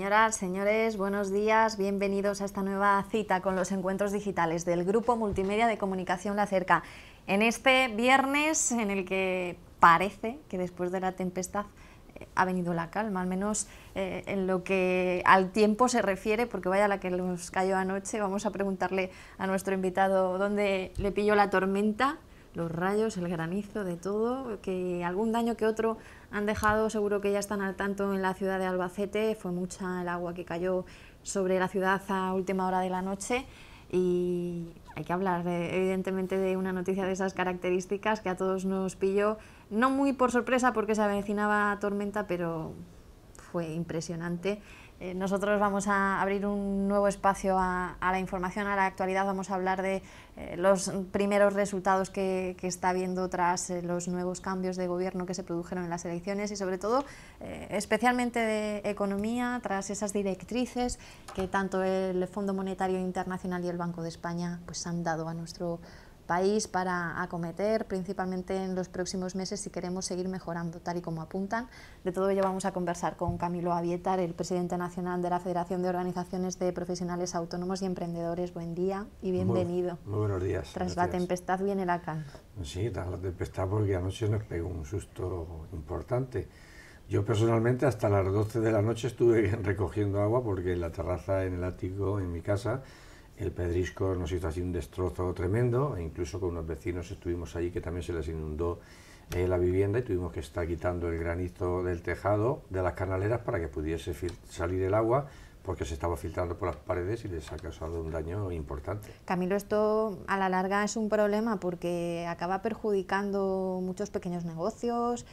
Señoras, señores, buenos días, bienvenidos a esta nueva cita con los encuentros digitales del Grupo Multimedia de Comunicación La Cerca. En este viernes en el que parece que después de la tempestad ha venido la calma, al menos en lo que al tiempo se refiere, porque vaya la que nos cayó anoche. Vamos a preguntarle a nuestro invitado dónde le pilló la tormenta, los rayos, el granizo, de todo, que algún daño que otro han dejado, seguro que ya están al tanto en la ciudad de Albacete. Fue mucha el agua que cayó sobre la ciudad a última hora de la noche y hay que hablar evidentemente de una noticia de esas características que a todos nos pilló, no muy por sorpresa porque se avecinaba tormenta, pero fue impresionante. Nosotros vamos a abrir un nuevo espacio a la información, a la actualidad. Vamos a hablar de los primeros resultados que está habiendo tras los nuevos cambios de gobierno que se produjeron en las elecciones y sobre todo, especialmente de economía, tras esas directrices que tanto el Fondo Monetario Internacional y el Banco de España pues han dado a nuestro país para acometer, principalmente en los próximos meses, si queremos seguir mejorando, tal y como apuntan. De todo ello vamos a conversar con Camilo Abietar, el presidente nacional de la Federación de Organizaciones de Profesionales Autónomos y Emprendedores. Buen día y bienvenido. Muy buenos días. Tras la tempestad viene la calma. Sí, tras la tempestad, porque anoche nos pegó un susto importante. Yo personalmente hasta las 12 de la noche estuve recogiendo agua porque en la terraza, en el ático, en mi casa, el pedrisco nos hizo así un destrozo tremendo, e incluso con unos vecinos estuvimos allí que también se les inundó la vivienda y tuvimos que estar quitando el granizo del tejado, de las canaleras, para que pudiese salir el agua, porque se estaba filtrando por las paredes y les ha causado un daño importante. Camilo, esto a la larga es un problema porque acaba perjudicando muchos pequeños negocios,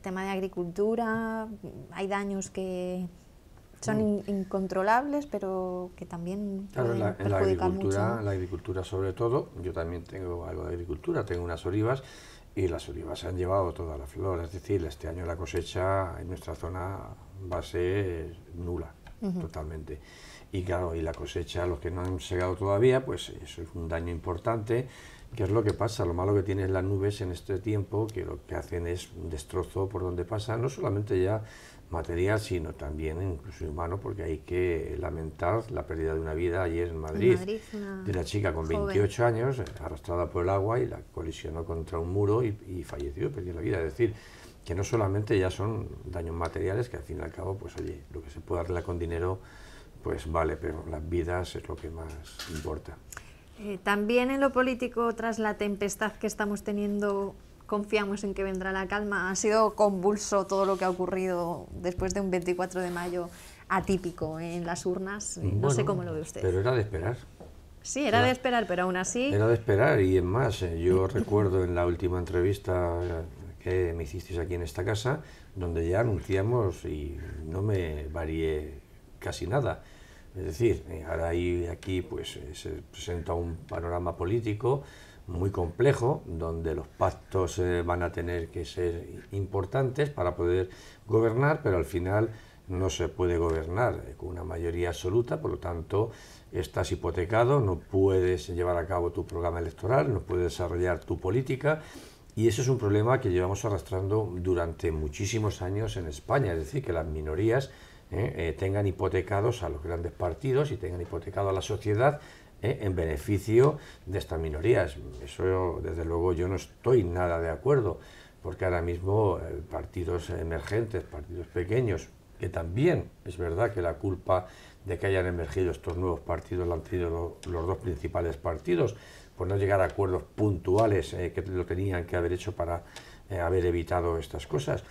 tema de agricultura, hay daños que son incontrolables, pero que también pueden perjudicar mucho. En la agricultura sobre todo, yo también tengo algo de agricultura, tengo unas olivas y las olivas se han llevado toda la flor, es decir, este año la cosecha en nuestra zona va a ser nula, totalmente. Y claro, y la cosecha, los que no han segado todavía, pues eso es un daño importante. ¿Qué es lo que pasa? Lo malo que tienen las nubes en este tiempo, que lo que hacen es un destrozo por donde pasa, no solamente ya material, sino también incluso humano, porque hay que lamentar la pérdida de una vida ayer en Madrid, de una chica con 28 años, arrastrada por el agua y la colisionó contra un muro y falleció, perdió la vida. Es decir, que no solamente ya son daños materiales, que al fin y al cabo, pues oye, lo que se puede arreglar con dinero, pues vale, pero las vidas es lo que más importa. También en lo político, tras la tempestad que estamos teniendo, confiamos en que vendrá la calma. Ha sido convulso todo lo que ha ocurrido después de un 24 de mayo atípico en las urnas. No sé cómo lo ve usted. Pero era de esperar. Sí, era de esperar, pero aún así... Era de esperar, y es más, yo recuerdo en la última entrevista que me hicisteis aquí en esta casa, donde ya anunciamos y no me varié casi nada. Es decir, ahora aquí pues se presenta un panorama político muy complejo, donde los pactos van a tener que ser importantes para poder gobernar, pero al final no se puede gobernar con una mayoría absoluta, por lo tanto estás hipotecado, no puedes llevar a cabo tu programa electoral, no puedes desarrollar tu política, y ese es un problema que llevamos arrastrando durante muchísimos años en España, es decir, que las minorías tengan hipotecados a los grandes partidos y tengan hipotecado a la sociedad en beneficio de estas minorías. Eso, desde luego, yo no estoy nada de acuerdo, porque ahora mismo partidos emergentes, partidos pequeños, que también es verdad que la culpa de que hayan emergido estos nuevos partidos la han tenido los dos principales partidos, por no llegar a acuerdos puntuales que lo tenían que haber hecho para haber evitado estas cosas.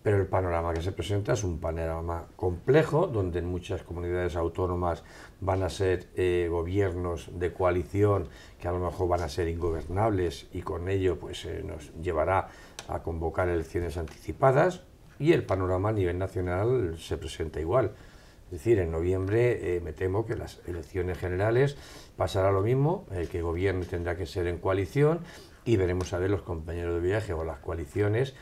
Pero el panorama que se presenta es un panorama complejo, donde en muchas comunidades autónomas van a ser gobiernos de coalición que a lo mejor van a ser ingobernables, y con ello pues nos llevará a convocar elecciones anticipadas, y el panorama a nivel nacional se presenta igual. Es decir, en noviembre me temo que las elecciones generales pasará lo mismo, que el gobierno tendrá que ser en coalición, y veremos a ver los compañeros de viaje o las coaliciones,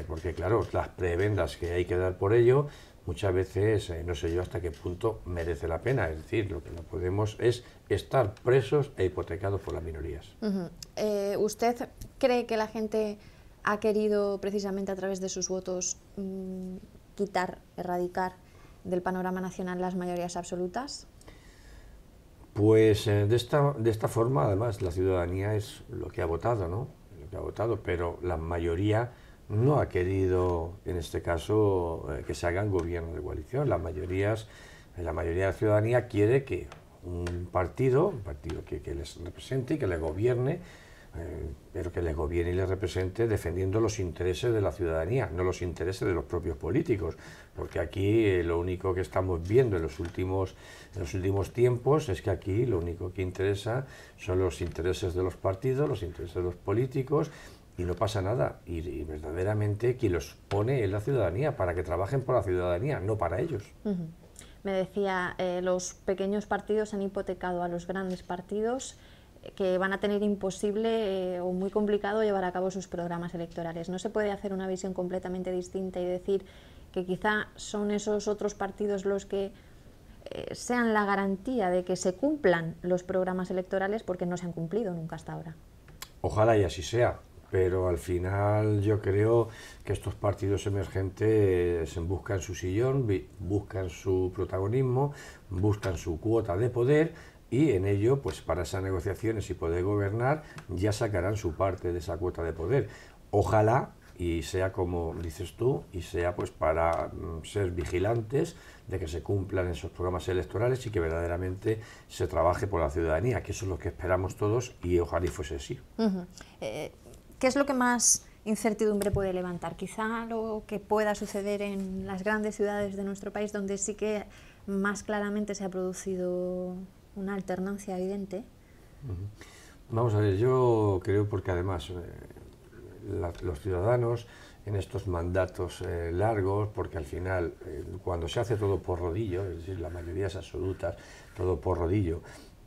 porque claro, las prebendas que hay que dar por ello, muchas veces no sé yo hasta qué punto merece la pena. Es decir, lo que no podemos es estar presos e hipotecados por las minorías. ¿Usted cree que la gente ha querido precisamente a través de sus votos quitar, erradicar del panorama nacional las mayorías absolutas? Pues de esta forma, además, la ciudadanía es lo que ha votado, ¿no? Lo que ha votado, pero la mayoría no ha querido, en este caso, que se hagan gobiernos de coalición. La mayoría de la ciudadanía quiere que un partido que les represente y que les gobierne, pero que les gobierne y les represente defendiendo los intereses de la ciudadanía, no los intereses de los propios políticos, porque aquí lo único que estamos viendo en los últimos tiempos es que aquí lo único que interesa son los intereses de los partidos, los intereses de los políticos, y no pasa nada, y verdaderamente quien los pone es la ciudadanía, para que trabajen por la ciudadanía, no para ellos. Me decía, los pequeños partidos han hipotecado a los grandes partidos, que van a tener imposible o muy complicado llevar a cabo sus programas electorales. ¿No se puede hacer una visión completamente distinta y decir que quizá son esos otros partidos los que sean la garantía de que se cumplan los programas electorales, porque no se han cumplido nunca hasta ahora? Ojalá y así sea, pero al final yo creo que estos partidos emergentes buscan su sillón, buscan su protagonismo, buscan su cuota de poder, y en ello, pues para esas negociaciones y poder gobernar, ya sacarán su parte de esa cuota de poder. Ojalá y sea como dices tú, y sea pues para ser vigilantes de que se cumplan esos programas electorales y que verdaderamente se trabaje por la ciudadanía, que eso es lo que esperamos todos, y ojalá y fuese así. ¿Qué es lo que más incertidumbre puede levantar? Quizá lo que pueda suceder en las grandes ciudades de nuestro país, donde sí que más claramente se ha producido una alternancia evidente. Vamos a ver, yo creo, porque además los ciudadanos en estos mandatos largos, porque al final cuando se hace todo por rodillo, es decir, la mayoría es absoluta, todo por rodillo,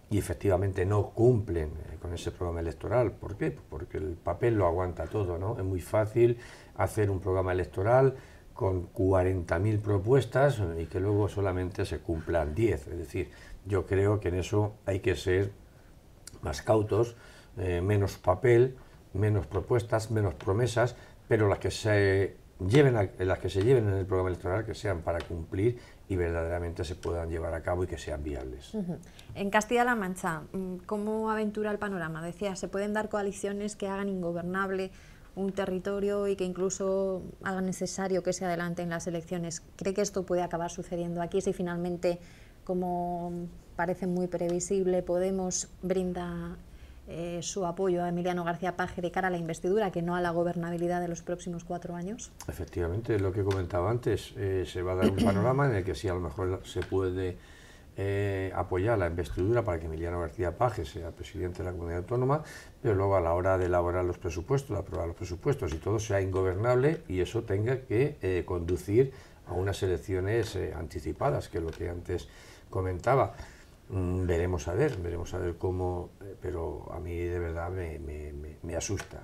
y efectivamente no cumplen con ese programa electoral. ¿Por qué? Porque el papel lo aguanta todo, ¿no? Es muy fácil hacer un programa electoral con 40.000 propuestas y que luego solamente se cumplan 10. Es decir, yo creo que en eso hay que ser más cautos, menos papel, menos propuestas, menos promesas, pero las que se lleven en el programa electoral, que sean para cumplir y verdaderamente se puedan llevar a cabo y que sean viables. En Castilla-La Mancha, ¿cómo aventura el panorama? Decía, se pueden dar coaliciones que hagan ingobernable un territorio y que incluso hagan necesario que se adelanten las elecciones. ¿Cree que esto puede acabar sucediendo aquí si finalmente, como parece muy previsible, Podemos brinda su apoyo a Emiliano García Paje de cara a la investidura, que no a la gobernabilidad de los próximos 4 años? Efectivamente, lo que comentaba antes, se va a dar un panorama en el que sí, a lo mejor se puede apoyar la investidura para que Emiliano García Paje sea presidente de la comunidad autónoma, pero luego a la hora de elaborar los presupuestos, de aprobar los presupuestos y todo sea ingobernable, y eso tenga que conducir a unas elecciones anticipadas, que es lo que antes comentaba. Veremos a ver cómo, pero a mí de verdad me asusta.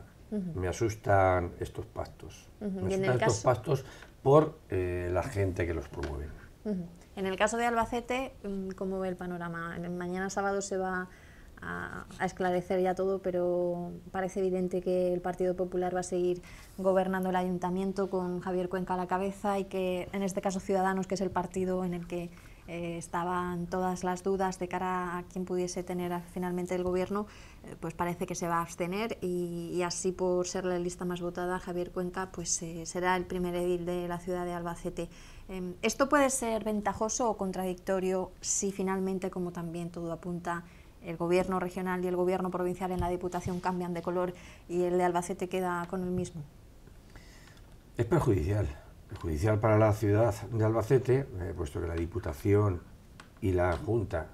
Me asustan estos pactos. Me asustan estos pactos por la gente que los promueve. En el caso de Albacete, ¿cómo ve el panorama? Mañana sábado se va a esclarecer ya todo, pero parece evidente que el Partido Popular va a seguir gobernando el ayuntamiento con Javier Cuenca a la cabeza, y que en este caso Ciudadanos, que es el partido en el que estaban todas las dudas de cara a quién pudiese tener finalmente el gobierno, pues parece que se va a abstener, y así, por ser la lista más votada, Javier Cuenca pues será el primer edil de la ciudad de Albacete. ¿Esto puede ser ventajoso o contradictorio si finalmente, como también todo apunta, el gobierno regional y el gobierno provincial en la Diputación cambian de color y el de Albacete queda con el mismo? Es perjudicial para la ciudad de Albacete, puesto que la Diputación y la Junta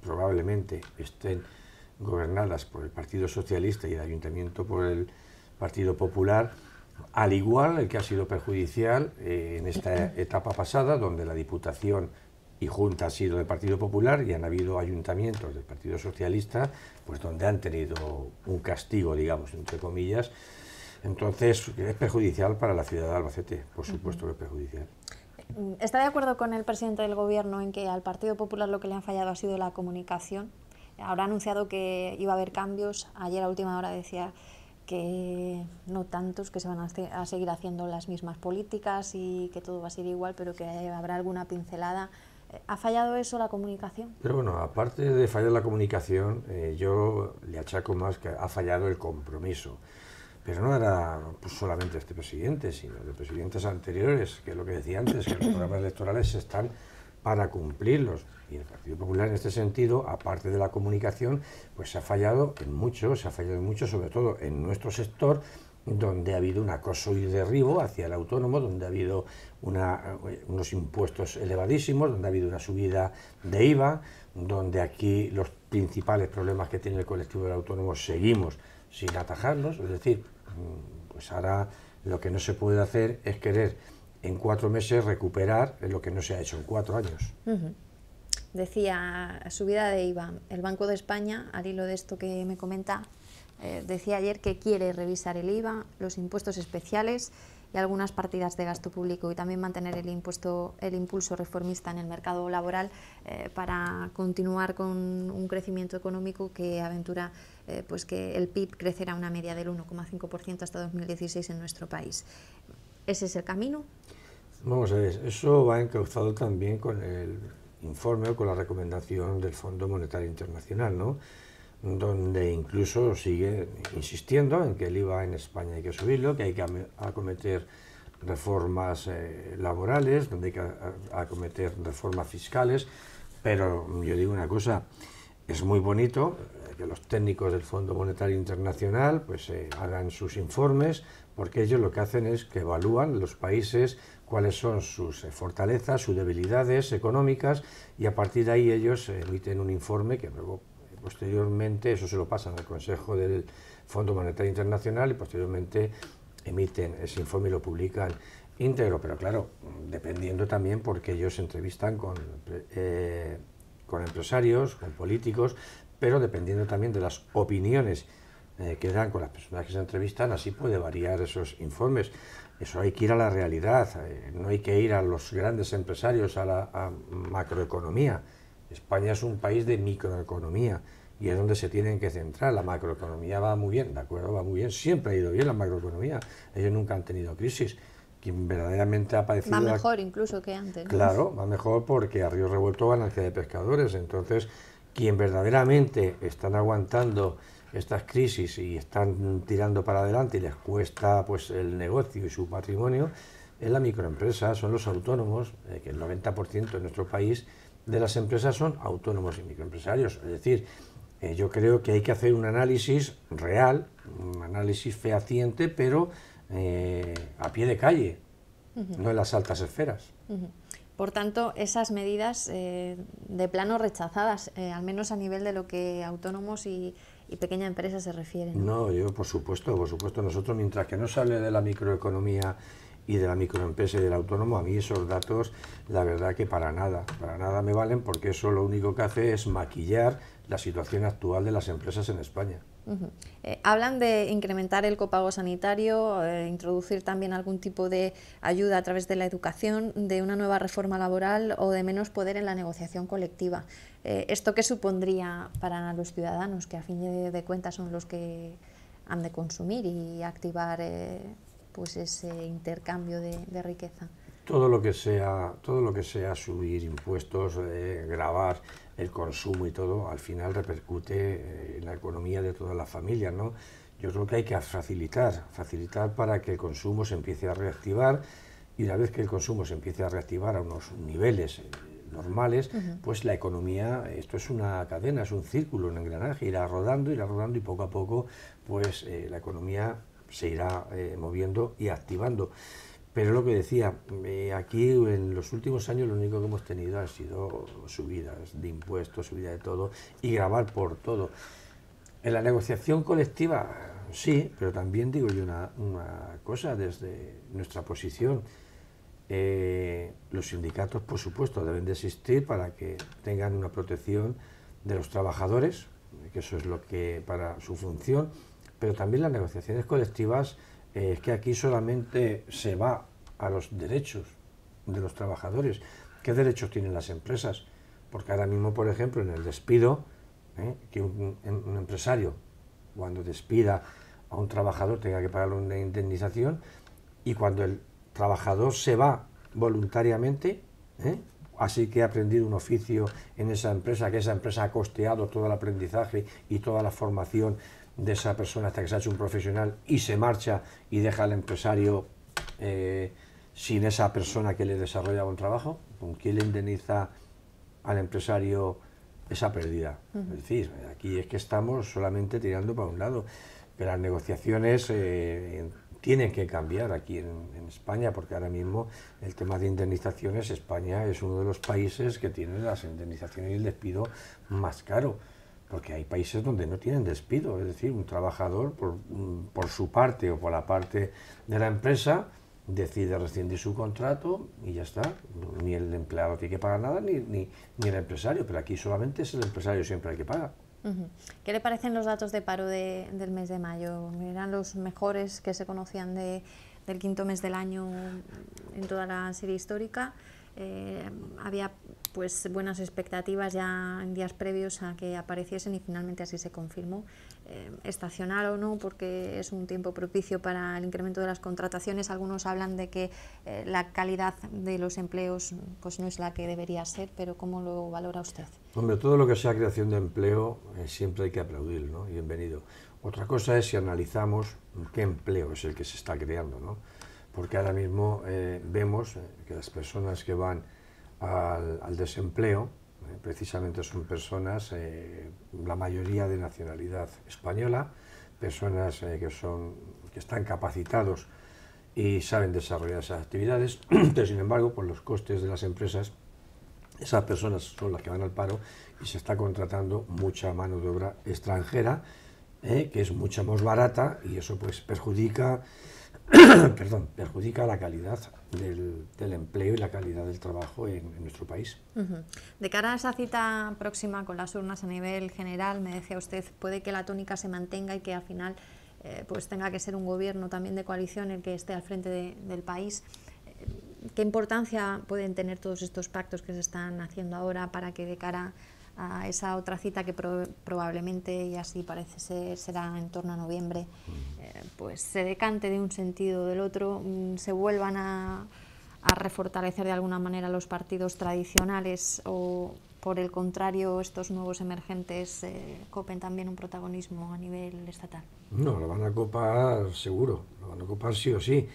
probablemente estén gobernadas por el Partido Socialista y el Ayuntamiento por el Partido Popular, al igual que ha sido perjudicial en esta etapa pasada, donde la Diputación y Junta ha sido del Partido Popular y han habido ayuntamientos del Partido Socialista, pues donde han tenido un castigo, digamos, entre comillas. Entonces, es perjudicial para la ciudad de Albacete, por supuesto que es perjudicial. ¿Está de acuerdo con el presidente del Gobierno en que al Partido Popular lo que le han fallado ha sido la comunicación? Ahora ha anunciado que iba a haber cambios. Ayer a última hora decía que no tantos, que se van a seguir haciendo las mismas políticas y que todo va a ser igual, pero que habrá alguna pincelada. ¿Ha fallado eso, la comunicación? Pero bueno, aparte de fallar la comunicación, yo le achaco más que ha fallado el compromiso. Pero no era pues, solamente este presidente, sino de presidentes anteriores, que es lo que decía antes, que los programas electorales están para cumplirlos. Y el Partido Popular en este sentido, aparte de la comunicación, pues se ha fallado en mucho, sobre todo en nuestro sector, donde ha habido un acoso y derribo hacia el autónomo, donde ha habido unos impuestos elevadísimos, donde ha habido una subida de IVA, donde aquí los principales problemas que tiene el colectivo del autónomo seguimos sin atajarlos, es decir, pues ahora lo que no se puede hacer es querer en 4 meses recuperar lo que no se ha hecho en 4 años. Decía, subida de IVA. El Banco de España, al hilo de esto que me comenta, decía ayer que quiere revisar el IVA, los impuestos especiales y algunas partidas de gasto público, y también mantener el impulso reformista en el mercado laboral para continuar con un crecimiento económico que aventura pues que el PIB crecerá a una media del 1,5% hasta 2016 en nuestro país. ¿Ese es el camino? Vamos a ver, eso va encauzado también con el informe o con la recomendación del Fondo Monetario Internacional, ¿no?, donde incluso sigue insistiendo en que el IVA en España hay que subirlo, que hay que acometer reformas laborales, donde hay que acometer reformas fiscales, pero yo digo una cosa, es muy bonito que los técnicos del Fondo Monetario Internacional pues hagan sus informes, porque ellos lo que hacen es que evalúan los países cuáles son sus fortalezas, sus debilidades económicas, y a partir de ahí ellos emiten un informe que luego posteriormente eso se lo pasan al Consejo del Fondo Monetario Internacional y posteriormente emiten ese informe y lo publican íntegro, pero claro, dependiendo también porque ellos se entrevistan con empresarios, con políticos, pero dependiendo también de las opiniones que dan con las personas que se entrevistan, así puede variar esos informes. Eso hay que ir a la realidad, no hay que ir a los grandes empresarios, a la macroeconomía. España es un país de microeconomía y es donde se tienen que centrar. La macroeconomía va muy bien, ¿de acuerdo? Va muy bien, siempre ha ido bien la macroeconomía. Ellos nunca han tenido crisis. Quien verdaderamente ha padecido... Va mejor incluso que antes, ¿no? Claro, va mejor porque a río revuelto ganancia de pescadores. Entonces, quien verdaderamente están aguantando estas crisis y están tirando para adelante y les cuesta pues el negocio y su patrimonio, es la microempresa, son los autónomos, que el 90% en nuestro país de las empresas son autónomos y microempresarios. Es decir, yo creo que hay que hacer un análisis real, un análisis fehaciente, pero a pie de calle, no en las altas esferas. Por tanto, esas medidas de plano rechazadas, al menos a nivel de lo que autónomos y pequeña empresa se refieren. No, yo por supuesto, nosotros mientras que no se hable de la microeconomía y de la microempresa y del autónomo, a mí esos datos, la verdad que para nada me valen, porque eso lo único que hace es maquillar la situación actual de las empresas en España. Hablan de incrementar el copago sanitario, introducir también algún tipo de ayuda a través de la educación, de una nueva reforma laboral o de menos poder en la negociación colectiva. ¿Esto qué supondría para los ciudadanos, que a fin de cuentas son los que han de consumir y activar pues ese intercambio de riqueza? Todo lo que sea subir impuestos, gravar el consumo y todo, al final repercute en la economía de todas las familias, ¿no? Yo creo que hay que facilitar para que el consumo se empiece a reactivar, y una vez que el consumo se empiece a reactivar a unos niveles normales, pues la economía, esto es una cadena, es un círculo, un engranaje, irá rodando y poco a poco pues la economía se irá moviendo y activando. Pero lo que decía, aquí en los últimos años lo único que hemos tenido han sido subidas de impuestos, subida de todo y gravar por todo. En la negociación colectiva, sí, pero también digo yo una cosa desde nuestra posición. Los sindicatos, por supuesto, deben de existir para que tengan una protección de los trabajadores, que eso es lo que para su función, pero también las negociaciones colectivas. Es que aquí solamente se va a los derechos de los trabajadores. ¿Qué derechos tienen las empresas? Porque ahora mismo, por ejemplo, en el despido, que un empresario, cuando despida a un trabajador tenga que pagarle una indemnización, y cuando el trabajador se va voluntariamente, así que ha aprendido un oficio en esa empresa, que esa empresa ha costeado todo el aprendizaje y toda la formación de esa persona hasta que se ha hecho un profesional, y se marcha y deja al empresario sin esa persona que le desarrolla un trabajo, ¿con quién le indemniza al empresario esa pérdida? Es decir, aquí es que estamos solamente tirando para un lado, pero las negociaciones tienen que cambiar aquí en España, porque ahora mismo el tema de indemnizaciones, España es uno de los países que tiene las indemnizaciones y el despido más caro, porque hay países donde no tienen despido, es decir, un trabajador por su parte o por la parte de la empresa decide rescindir su contrato y ya está, ni el empleado tiene que pagar nada ni el empresario, pero aquí solamente es el empresario siempre el que paga. ¿Qué le parecen los datos de paro del mes de mayo? ¿Eran los mejores que se conocían del quinto mes del año en toda la serie histórica? Había pues buenas expectativas ya en días previos a que apareciesen, y finalmente así se confirmó. Estacional o no, porque es un tiempo propicio para el incremento de las contrataciones. Algunos hablan de que la calidad de los empleos pues no es la que debería ser, pero ¿cómo lo valora usted? Hombre, todo lo que sea creación de empleo siempre hay que aplaudir, ¿no? Y bienvenido. Otra cosa es si analizamos qué empleo es el que se está creando, ¿no? Porque ahora mismo vemos que las personas que van al desempleo precisamente son personas, la mayoría de nacionalidad española, personas que están capacitados y saben desarrollar esas actividades, pero sin embargo, por los costes de las empresas, esas personas son las que van al paro, y se está contratando mucha mano de obra extranjera, que es mucho más barata, y eso pues perjudica la calidad del empleo y la calidad del trabajo en nuestro país. De cara a esa cita próxima con las urnas a nivel general, me decía usted, puede que la tónica se mantenga y que al final pues tenga que ser un gobierno también de coalición el que esté al frente del país. ¿Qué importancia pueden tener todos estos pactos que se están haciendo ahora para que de cara a esa otra cita que probablemente, y así parece ser, será en torno a noviembre, pues se decante de un sentido o del otro, se vuelvan a refortalecer de alguna manera los partidos tradicionales, o por el contrario estos nuevos emergentes copen también un protagonismo a nivel estatal? No, lo van a copar seguro, lo van a copar sí o sí,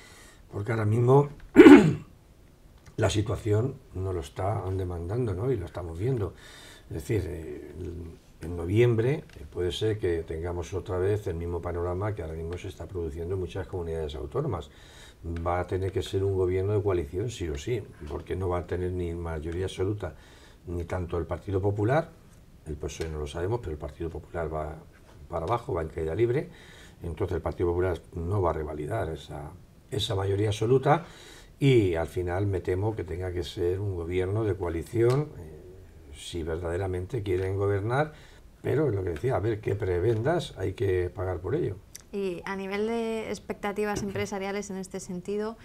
porque ahora mismo la situación nos lo está demandando, ¿no? Y lo estamos viendo. Es decir, en noviembre puede ser que tengamos otra vez el mismo panorama que ahora mismo se está produciendo en muchas comunidades autónomas. Va a tener que ser un gobierno de coalición sí o sí, porque no va a tener ni mayoría absoluta, ni tanto el Partido Popular, el PSOE no lo sabemos, pero el Partido Popular va para abajo, va en caída libre, entonces el Partido Popular no va a revalidar esa mayoría absoluta, y al final me temo que tenga que ser un gobierno de coalición, si verdaderamente quieren gobernar, pero es lo que decía, a ver qué prebendas hay que pagar por ello. Y a nivel de expectativas empresariales en este sentido,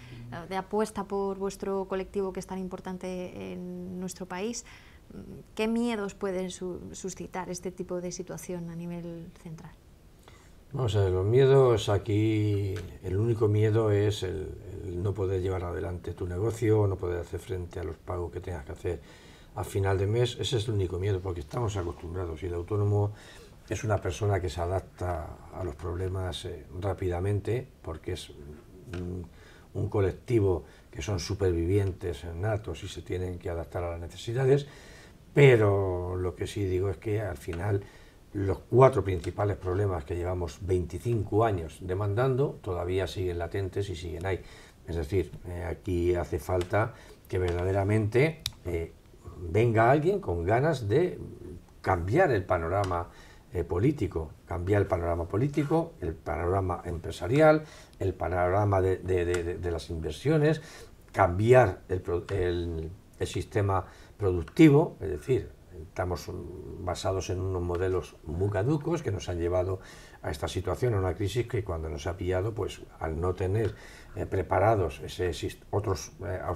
de apuesta por vuestro colectivo que es tan importante en nuestro país, ¿qué miedos pueden suscitar este tipo de situación a nivel central? Vamos a ver, los miedos aquí, el único miedo es el no poder llevar adelante tu negocio, no poder hacer frente a los pagos que tengas que hacer a final de mes. Ese es el único miedo, porque estamos acostumbrados, y el autónomo es una persona que se adapta a los problemas rápidamente, porque es un colectivo que son supervivientes natos y se tienen que adaptar a las necesidades, pero lo que sí digo es que al final los 4 principales problemas que llevamos 25 años demandando todavía siguen latentes y siguen ahí. Es decir, aquí hace falta que verdaderamente venga alguien con ganas de cambiar el panorama político, el panorama empresarial, el panorama de las inversiones, cambiar el sistema productivo, es decir, estamos basados en unos modelos muy caducos que nos han llevado a esta situación, a una crisis que cuando nos ha pillado, pues al no tener preparados otras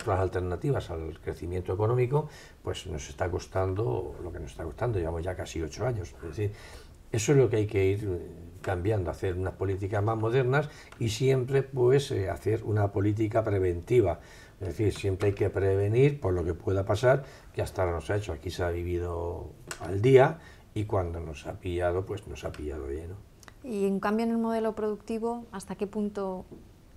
alternativas al crecimiento económico, pues nos está costando lo que nos está costando, llevamos ya casi 8 años. Es decir, eso es lo que hay que ir cambiando, hacer unas políticas más modernas y siempre pues hacer una política preventiva. Es decir, siempre hay que prevenir por lo que pueda pasar, que hasta ahora nos ha hecho. Aquí se ha vivido al día y cuando nos ha pillado, pues nos ha pillado lleno. Y en cambio en el modelo productivo, ¿hasta qué punto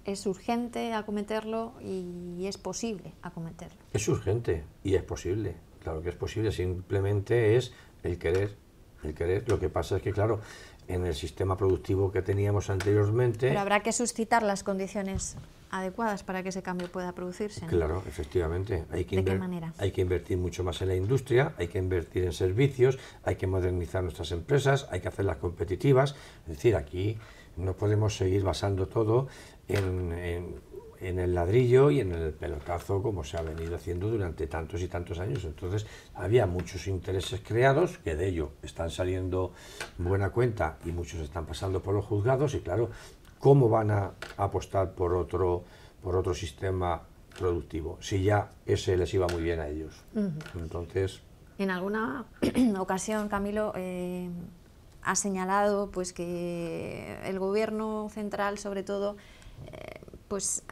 es urgente acometerlo y es posible acometerlo? Es urgente y es posible, claro que es posible, simplemente es el querer. El querer, lo que pasa es que, claro, en el sistema productivo que teníamos anteriormente... Pero habrá que suscitar las condiciones adecuadas para que ese cambio pueda producirse, ¿no? Claro, efectivamente. ¿De qué manera? Hay que invertir mucho más en la industria, hay que invertir en servicios, hay que modernizar nuestras empresas, hay que hacerlas competitivas. Es decir, aquí no podemos seguir basando todo en el ladrillo y en el pelotazo como se ha venido haciendo durante tantos y tantos años. Entonces había muchos intereses creados que de ello están saliendo buena cuenta y muchos están pasando por los juzgados y claro, ¿cómo van a apostar por otro sistema productivo si ya ese les iba muy bien a ellos? Entonces... En alguna ocasión, Camilo, ha señalado pues que el gobierno central, sobre todo, pues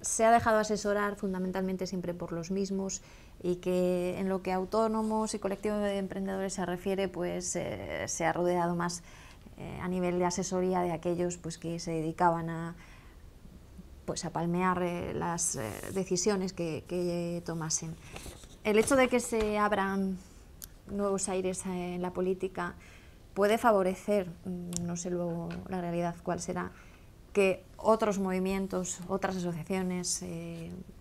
se ha dejado asesorar fundamentalmente siempre por los mismos y que en lo que a autónomos y colectivo de emprendedores se refiere, pues se ha rodeado más a nivel de asesoría de aquellos pues que se dedicaban a palmear las decisiones que tomasen. El hecho de que se abran nuevos aires en la política puede favorecer, no sé luego la realidad cuál será, que otros movimientos, otras asociaciones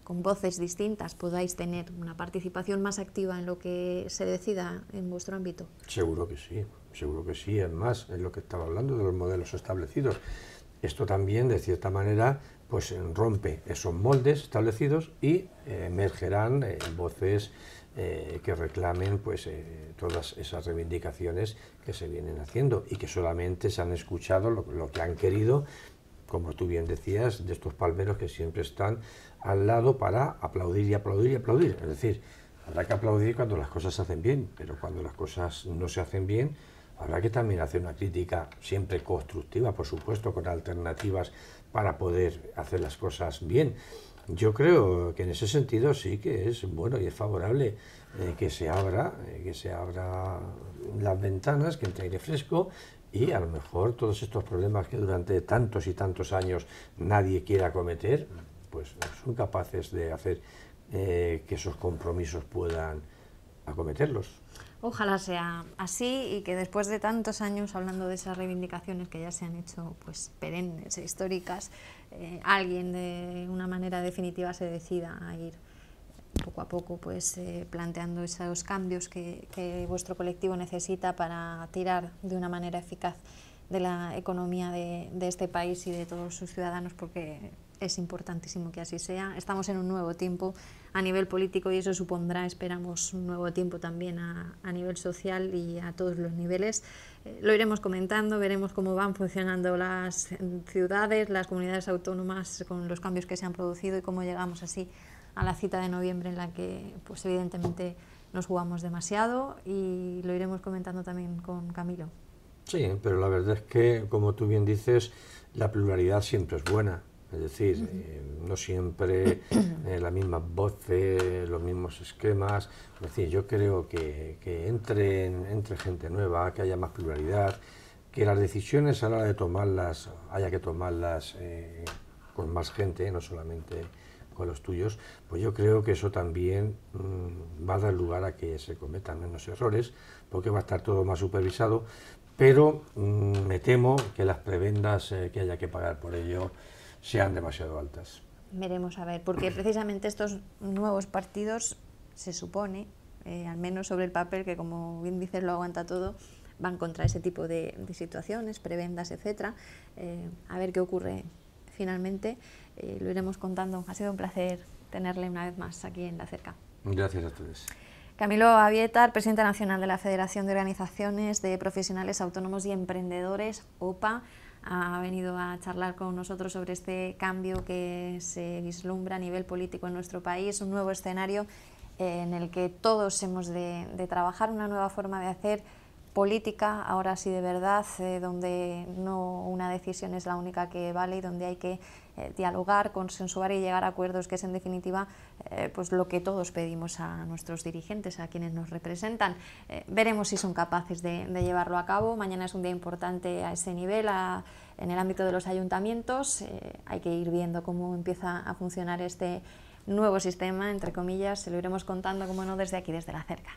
con voces distintas podáis tener una participación más activa en lo que se decida en vuestro ámbito. Seguro que sí, es más, es lo que estaba hablando de los modelos establecidos. Esto también, de cierta manera, pues rompe esos moldes establecidos y emergerán voces que reclamen pues todas esas reivindicaciones que se vienen haciendo y que solamente se han escuchado lo que han querido, como tú bien decías, de estos palmeros que siempre están al lado para aplaudir y aplaudir y aplaudir. Es decir, habrá que aplaudir cuando las cosas se hacen bien, pero cuando las cosas no se hacen bien, habrá que también hacer una crítica siempre constructiva, por supuesto, con alternativas para poder hacer las cosas bien. Yo creo que en ese sentido sí que es bueno y es favorable que se abra las ventanas, que entre aire fresco y a lo mejor todos estos problemas que durante tantos y tantos años nadie quiere acometer, pues son capaces de hacer que esos compromisos puedan acometerlos. Ojalá sea así y que después de tantos años hablando de esas reivindicaciones que ya se han hecho pues perennes e históricas, alguien de una manera definitiva se decida a ir poco a poco pues planteando esos cambios que vuestro colectivo necesita para tirar de una manera eficaz de la economía de este país y de todos sus ciudadanos, porque es importantísimo que así sea. Estamos en un nuevo tiempo a nivel político y eso supondrá, esperamos, un nuevo tiempo también a nivel social y a todos los niveles. Lo iremos comentando, veremos cómo van funcionando las ciudades, las comunidades autónomas con los cambios que se han producido y cómo llegamos así a la cita de noviembre en la que pues evidentemente nos jugamos demasiado, y lo iremos comentando también con Camilo. Sí, pero la verdad es que, como tú bien dices, la pluralidad siempre es buena. Es decir, no siempre las mismas voces, los mismos esquemas. Es decir, yo creo que entre gente nueva, que haya más pluralidad, que las decisiones a la hora de tomarlas haya que tomarlas con más gente, no solamente con los tuyos, pues yo creo que eso también va a dar lugar a que se cometan menos errores, porque va a estar todo más supervisado, pero me temo que las prebendas que haya que pagar por ello sean demasiado altas. Veremos a ver, porque precisamente estos nuevos partidos se supone, al menos sobre el papel, que como bien dices lo aguanta todo, van contra ese tipo de situaciones, prebendas, etcétera. A ver qué ocurre finalmente, lo iremos contando. Ha sido un placer tenerle una vez más aquí en La Cerca. Gracias a ustedes. Camilo Avietar, presidente nacional de la Federación de Organizaciones de Profesionales Autónomos y Emprendedores, OPA, ha venido a charlar con nosotros sobre este cambio que se vislumbra a nivel político en nuestro país, un nuevo escenario en el que todos hemos de trabajar una nueva forma de hacer política, ahora sí de verdad, donde no una decisión es la única que vale y donde hay que dialogar, consensuar y llegar a acuerdos, que es en definitiva pues lo que todos pedimos a nuestros dirigentes, a quienes nos representan. Veremos si son capaces de llevarlo a cabo. Mañana es un día importante a ese nivel, en el ámbito de los ayuntamientos. Hay que ir viendo cómo empieza a funcionar este nuevo sistema, entre comillas. Se lo iremos contando, como no, desde aquí, desde la cerca.